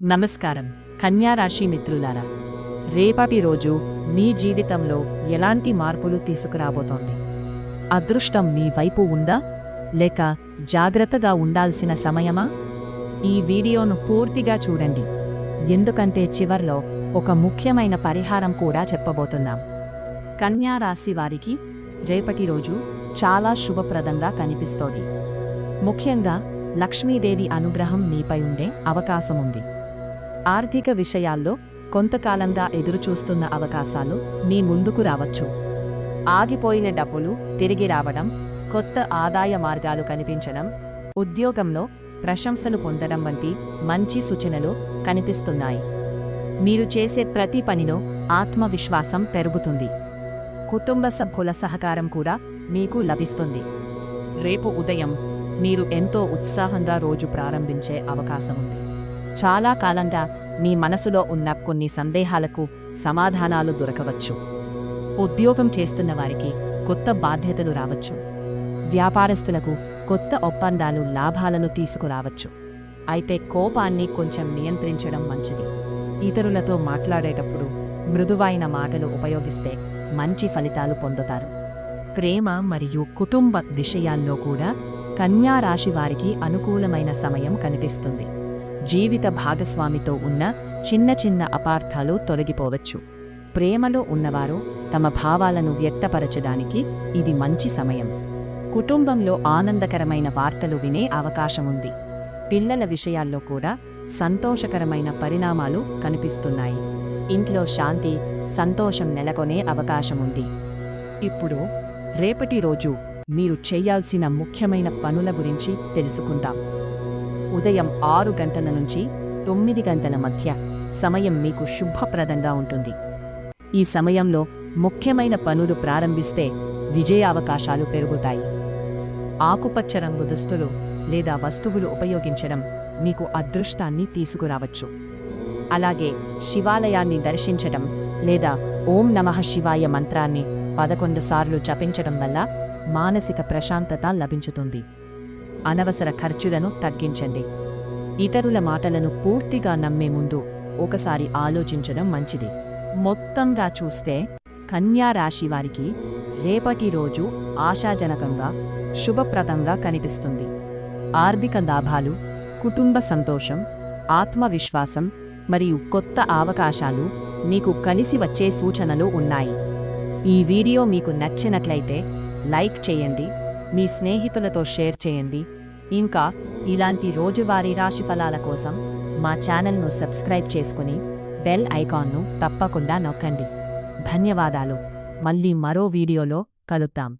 నమస్కారం కన్యా రాశి మిత్రులారా, రేపటి రోజు మీ జీవితంలో ఎలాంటి మార్పులు తీసుకురాబోతోంది? అదృష్టం మీ వైపు ఉందా, లేక జాగ్రత్తగా ఉండాల్సిన సమయమా? ఈ వీడియోను పూర్తిగా చూడండి, ఎందుకంటే చివర్లో ఒక ముఖ్యమైన పరిహారం కూడా చెప్పబోతున్నాం. కన్యా రాశి వారికి రేపటి రోజు చాలా శుభప్రదంగా కనిపిస్తోంది. ముఖ్యంగా లక్ష్మీదేవి అనుగ్రహం మీపై ఉండే అవకాశముంది. ఆర్థిక విషయాల్లో కొంతకాలంగా ఎదురుచూస్తున్న అవకాశాలు మీ ముందుకు రావచ్చు. ఆగిపోయిన డబ్బులు తిరిగి రావడం, కొత్త ఆదాయ మార్గాలు కనిపించడం, ఉద్యోగంలో ప్రశంసలు పొందడం వంటి మంచి సూచనలు కనిపిస్తున్నాయి. మీరు చేసే ప్రతి పనిలో ఆత్మవిశ్వాసం పెరుగుతుంది. కుటుంబ సభ్యుల సహకారం కూడా మీకు లభిస్తుంది. రేపు ఉదయం మీరు ఎంతో ఉత్సాహంగా రోజు ప్రారంభించే అవకాశముంది. చాలా కాలంగా మీ మనసులో ఉన్న కొన్ని సందేహాలకు సమాధానాలు దొరకవచ్చు. ఉద్యోగం చేస్తున్న వారికి కొత్త బాధ్యతలు రావచ్చు. వ్యాపారస్తులకు కొత్త ఒప్పందాలు లాభాలను తీసుకురావచ్చు. అయితే కోపాన్ని కొంచెం నియంత్రించడం మంచిది. ఇతరులతో మాట్లాడేటప్పుడు మృదువైన మాటలు ఉపయోగిస్తే మంచి ఫలితాలు పొందుతారు. ప్రేమ మరియు కుటుంబ విషయాల్లో కూడా కన్యా రాశి వారికి అనుకూలమైన సమయం కనిపిస్తుంది. జీవిత భాగస్వామితో ఉన్న చిన్న చిన్న అపార్థాలు తొలగిపోవచ్చు. ప్రేమలో ఉన్నవారు తమ భావాలను వ్యక్తపరచడానికి ఇది మంచి సమయం. కుటుంబంలో ఆనందకరమైన వార్తలు వినే అవకాశముంది. పిల్లల విషయాల్లో కూడా సంతోషకరమైన పరిణామాలు కనిపిస్తున్నాయి. ఇంట్లో శాంతి, సంతోషం నెలకొనే అవకాశముంది. ఇప్పుడు రేపటి రోజు మీరు చేయాల్సిన ముఖ్యమైన పనుల గురించి తెలుసుకుందాం. ఉదయం 6 గంటల నుంచి 9 గంటల మధ్య సమయం మీకు శుభప్రదంగా ఉంటుంది. ఈ సమయంలో ముఖ్యమైన పనులు ప్రారంభిస్తే విజయావకాశాలు పెరుగుతాయి. ఆకుపచ్చ రంగు దుస్తులు లేదా వస్తువులు ఉపయోగించడం మీకు అదృష్టాన్ని తీసుకురావచ్చు. అలాగే శివాలయాన్ని దర్శించడం లేదా ఓం నమః శివాయ మంత్రాన్ని 11 సార్లు జపించడం వల్ల మానసిక ప్రశాంతత లభించుతుంది. అనవసర ఖర్చులను తగ్గించండి. ఇతరుల మాటలను పూర్తిగా నమ్మే ముందు ఒకసారి ఆలోచించడం మంచిది. మొత్తంగా చూస్తే కన్యా రాశి వారికి రేపటి రోజు ఆశాజనకంగా, శుభప్రదంగా కనిపిస్తుంది. ఆర్థిక లాభాలు, కుటుంబ సంతోషం, ఆత్మవిశ్వాసం మరియు కొత్త అవకాశాలు మీకు కలిసి వచ్చే సూచనలు ఉన్నాయి. ఈ వీడియో మీకు నచ్చినట్లయితే లైక్ చేయండి, మీ స్నేహితులతో షేర్ చేయండి. ఇంకా ఇలాంటి రోజువారీ రాశిఫలాల కోసం మా ఛానల్ను సబ్స్క్రైబ్ చేసుకుని బెల్ ఐకాన్ను తప్పకుండా నొక్కండి. ధన్యవాదాలు. మళ్ళీ మరో వీడియోలో కలుద్దాం.